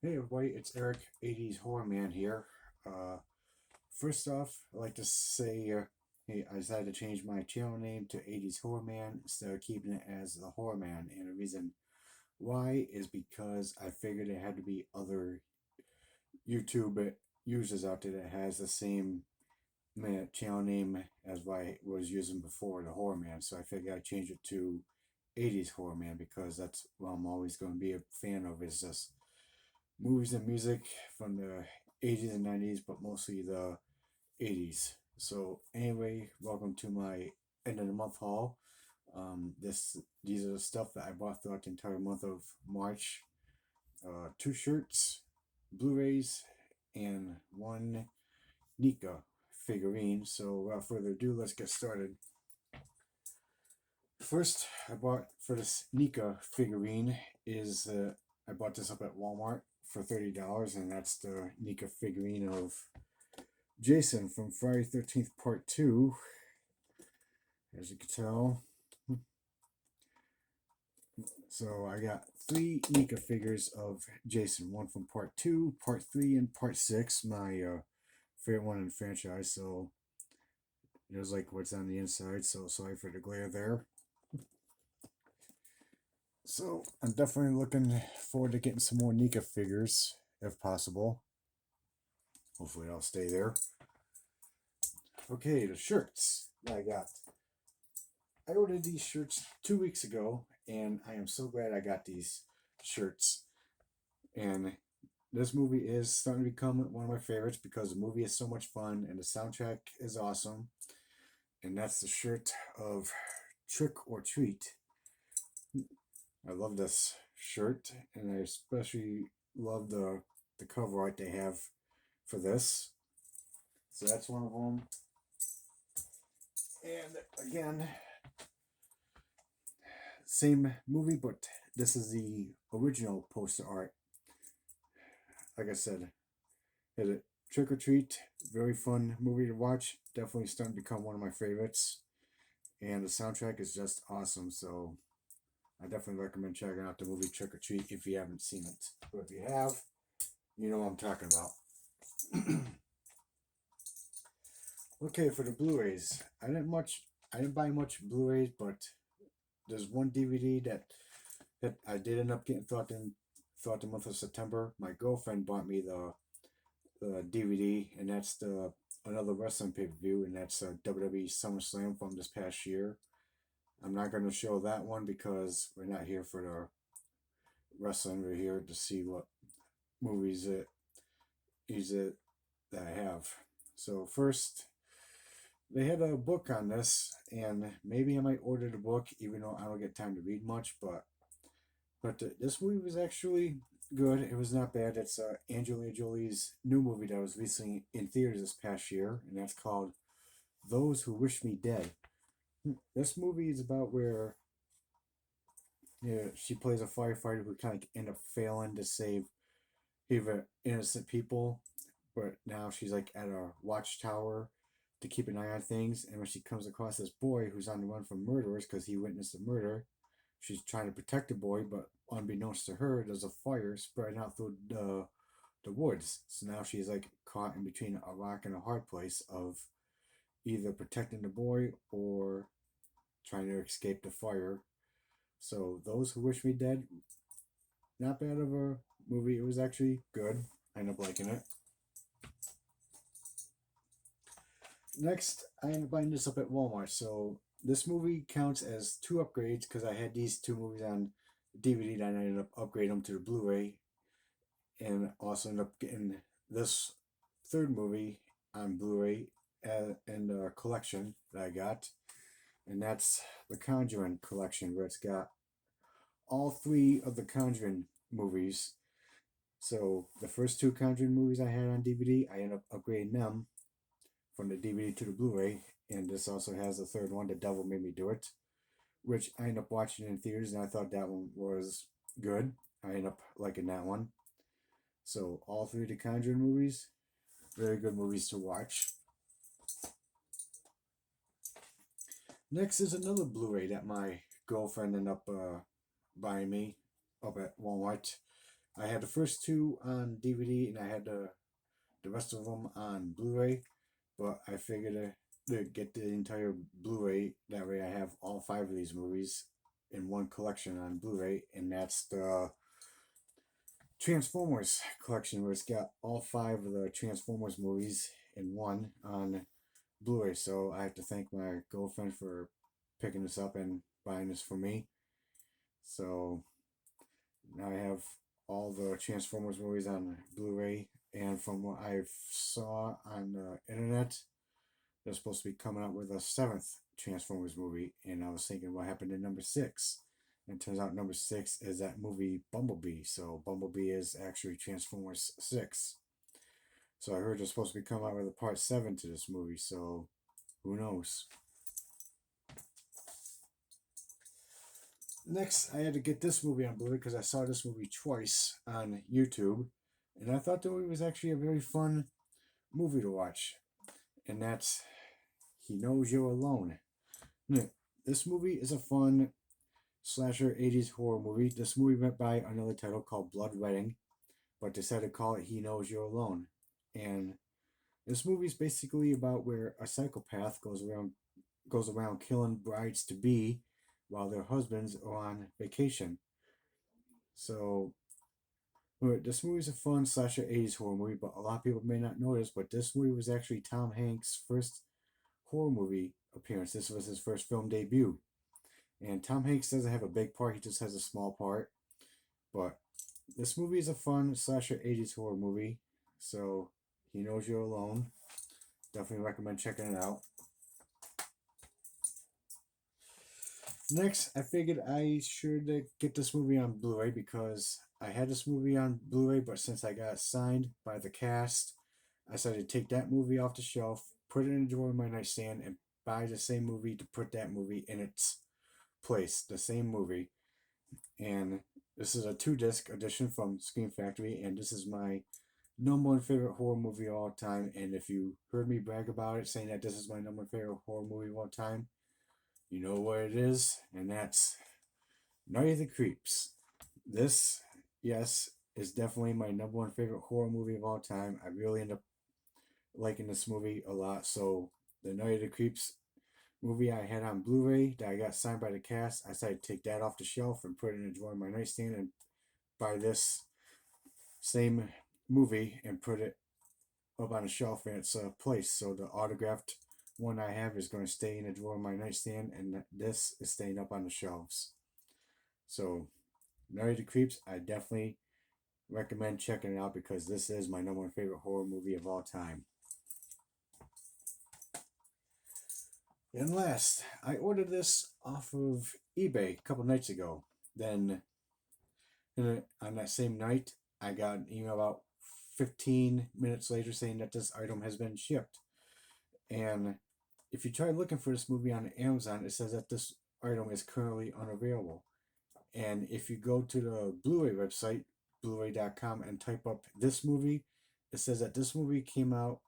Hey everybody, it's Eric, 80s Horror Man here. Uh, First off, I'd like to say, hey, I decided to change my channel name to 80s Horror Man instead of keeping it as the Horror Man. And the reason why is because I figured there had to be other YouTube users out there that has the same channel name as what I was using before, the Horror Man. So I figured I'd change it to 80s Horror Man because that's what I'm always going to be a fan of, is just movies and music from the 80s and 90s, but mostly the 80s. So anyway, welcome to my end of the month haul. These are the stuff that I bought throughout the entire month of March. Two shirts, Blu-rays, and one Nika figurine. So without further ado, let's get started. First, I bought for this Nika figurine is I bought this up at Walmart for $30, and that's the Nika figurine of Jason from Friday 13th Part 2. As you can tell, so I got three Nika figures of Jason, one from Part 2, Part 3, and Part 6, my favorite one in the franchise. So there's like what's on the inside, so sorry for the glare there. So I'm definitely looking forward to getting some more Nika figures if possible. Hopefully I'll stay there. Okay, the shirts that I got. I ordered these shirts 2 weeks ago, and I am so glad I got these shirts. And this movie is starting to become one of my favorites because the movie is so much fun and the soundtrack is awesome. And that's the shirt of Trick or Treat. I love this shirt, and I especially love the cover art they have for this. So that's one of them. And again, same movie, but this is the original poster art. Like I said, is it Trick or Treat? Very fun movie to watch. Definitely starting to become one of my favorites. And the soundtrack is just awesome. So I definitely recommend checking out the movie Trick or Treat if you haven't seen it. But if you have, you know what I'm talking about. Okay, for the Blu-rays, I didn't buy much Blu-rays, but there's one DVD that I did end up getting throughout the month of September. My girlfriend bought me the DVD, and that's the another wrestling pay-per-view, and that's WWE SummerSlam from this past year. I'm not going to show that one because we're not here for the wrestling. We're here to see what movies that I have. So first, they had a book on this, and maybe I might order the book, even though I don't get time to read much. But this movie was actually good. It was not bad. It's Angelina Jolie's new movie that was recently in theaters this past year, and that's called Those Who Wish Me Dead. This movie is about where, yeah, she plays a firefighter who kind of end up failing to save even innocent people, but now she's like at a watchtower to keep an eye on things. And when she comes across this boy who's on the run from murderers because he witnessed a murder, she's trying to protect the boy, but unbeknownst to her, there's a fire spreading out through the woods. So now she's like caught in between a rock and a hard place of either protecting the boy or trying to escape the fire. So Those Who Wish Me Dead, not bad of a movie. It was actually good. I ended up liking it. Next, I ended up buying this up at Walmart. So this movie counts as two upgrades because I had these two movies on DVD, and I ended up upgrading them to the Blu-ray, and also ended up getting this third movie on Blu-ray and a collection that I got, and that's the Conjuring collection, where it's got all three of the Conjuring movies. So the first two Conjuring movies I had on DVD, I ended up upgrading them from the DVD to the Blu-ray, and this also has the third one, The Devil Made Me Do It, which I ended up watching in theaters, and I thought that one was good. I ended up liking that one. So all three of the Conjuring movies, very good movies to watch. Next is another Blu-ray that my girlfriend ended up buying me up at Walmart. I had the first two on DVD and I had the rest of them on Blu-ray, but I figured to get the entire Blu-ray. That way, I have all five of these movies in one collection on Blu-ray, and that's the Transformers collection, where it's got all five of the Transformers movies in one on Blu-ray. So I have to thank my girlfriend for picking this up and buying this for me. So now I have all the Transformers movies on Blu-ray, and from what I saw on the internet, they're supposed to be coming out with a seventh Transformers movie, and I was thinking what happened to number six. And it turns out number six is that movie Bumblebee. So Bumblebee is actually Transformers 6. So I heard they're supposed to be coming out with a part 7 to this movie, so who knows? Next, I had to get this movie on Blu-ray because I saw this movie twice on YouTube, and I thought the movie was actually a very fun movie to watch. And that's He Knows You're Alone. This movie is a fun slasher 80s horror movie. This movie went by another title called Blood Wedding, but decided to call it He Knows You're Alone. And this movie is basically about where a psychopath goes around killing brides to be while their husbands are on vacation. So this movie is a fun slasher 80s horror movie, but a lot of people may not know this, but this movie was actually Tom Hanks' first horror movie appearance. This was his first film debut. And Tom Hanks doesn't have a big part, he just has a small part. But this movie is a fun slasher 80s horror movie. So He Knows You're Alone. Definitely recommend checking it out. Next, I figured I should get this movie on Blu-ray because I had this movie on Blu-ray, but since I got signed by the cast, I decided to take that movie off the shelf, put it in a drawer in my nightstand, and buy the same movie to put that movie in its place. The same movie. And this is a 2-disc edition from Scream Factory, and this is my number one favorite horror movie of all time. And if you heard me brag about it, saying that this is my number one favorite horror movie of all time, you know what it is, and that's Night of the Creeps. This, yes, is definitely my number one favorite horror movie of all time. I really end up liking this movie a lot. So the Night of the Creeps movie I had on Blu-ray that I got signed by the cast, I decided to take that off the shelf and put it in a drawer in my nightstand and buy this same movie and put it up on a shelf in its place. So the autographed one I have is going to stay in a drawer in my nightstand, and this is staying up on the shelves. So Night of the Creeps, I definitely recommend checking it out because this is my number one favorite horror movie of all time. And last, I ordered this off of eBay a couple nights ago. Then on that same night, I got an email about 15 minutes later saying that this item has been shipped. And if you try looking for this movie on Amazon, it says that this item is currently unavailable. And if you go to the Blu-ray website, Blu-ray.com, and type up this movie, it says that this movie came out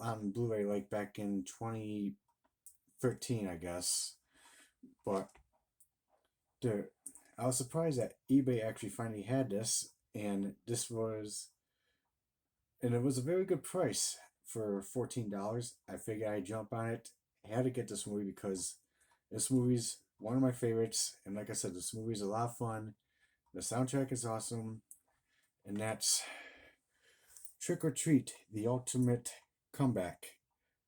on Blu-ray like back in 2013, I guess. But I was surprised that eBay actually finally had this, and it was a very good price for $14. I figured I'd jump on it. I had to get this movie because this movie's one of my favorites, and like I said, this movie's a lot of fun. The soundtrack is awesome, and that's Trick or Treat, the Ultimate Comeback.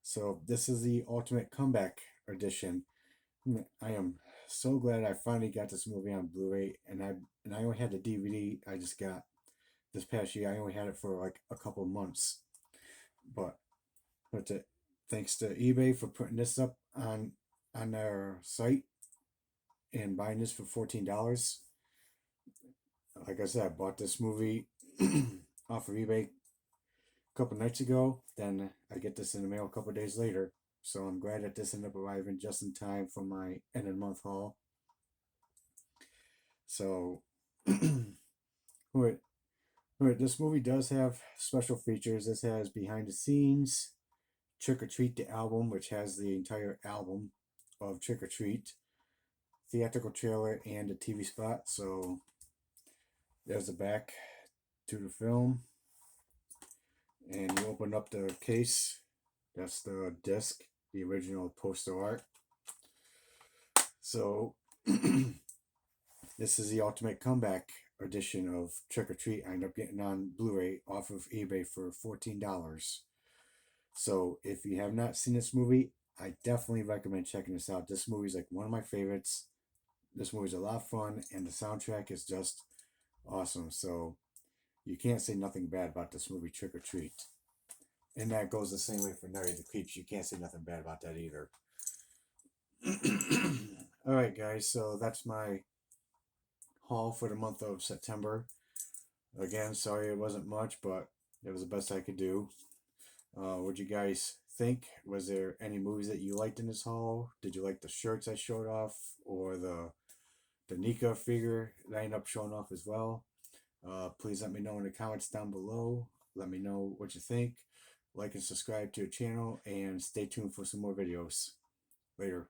So this is the Ultimate Comeback edition. I am so glad I finally got this movie on Blu-ray, and I only had the DVD I just got this past year. I only had it for like a couple months, but thanks to eBay for putting this up on their site and buying this for $14. Like I said, I bought this movie off of eBay a couple nights ago. Then I get this in the mail a couple days later. So I'm glad that this ended up arriving just in time for my end of the month haul. So, this movie does have special features. This has behind the scenes, Trick or Treat the album, which has the entire album of Trick or Treat, theatrical trailer, and a TV spot. So There's the back to the film, and you open up the case. That's the disc, the original poster art. So this is the ultimate comeback edition of Trick or Treat. I ended up getting on Blu-ray off of eBay for $14. So if you have not seen this movie, I definitely recommend checking this out. This movie's like one of my favorites. This movie's a lot of fun, and the soundtrack is just awesome. So you can't say nothing bad about this movie, Trick or Treat. And that goes the same way for Night of the Creeps. You can't say nothing bad about that either. All right, guys. So that's my haul for the month of September. Again, sorry it wasn't much, but it was the best I could do. What'd you guys think? Was there any movies that you liked in this haul? Did you like the shirts I showed off, or the Nika figure that I ended up showing off as well? Please let me know in the comments down below. Let me know what you think. Like and subscribe to the channel, and stay tuned for some more videos. Later.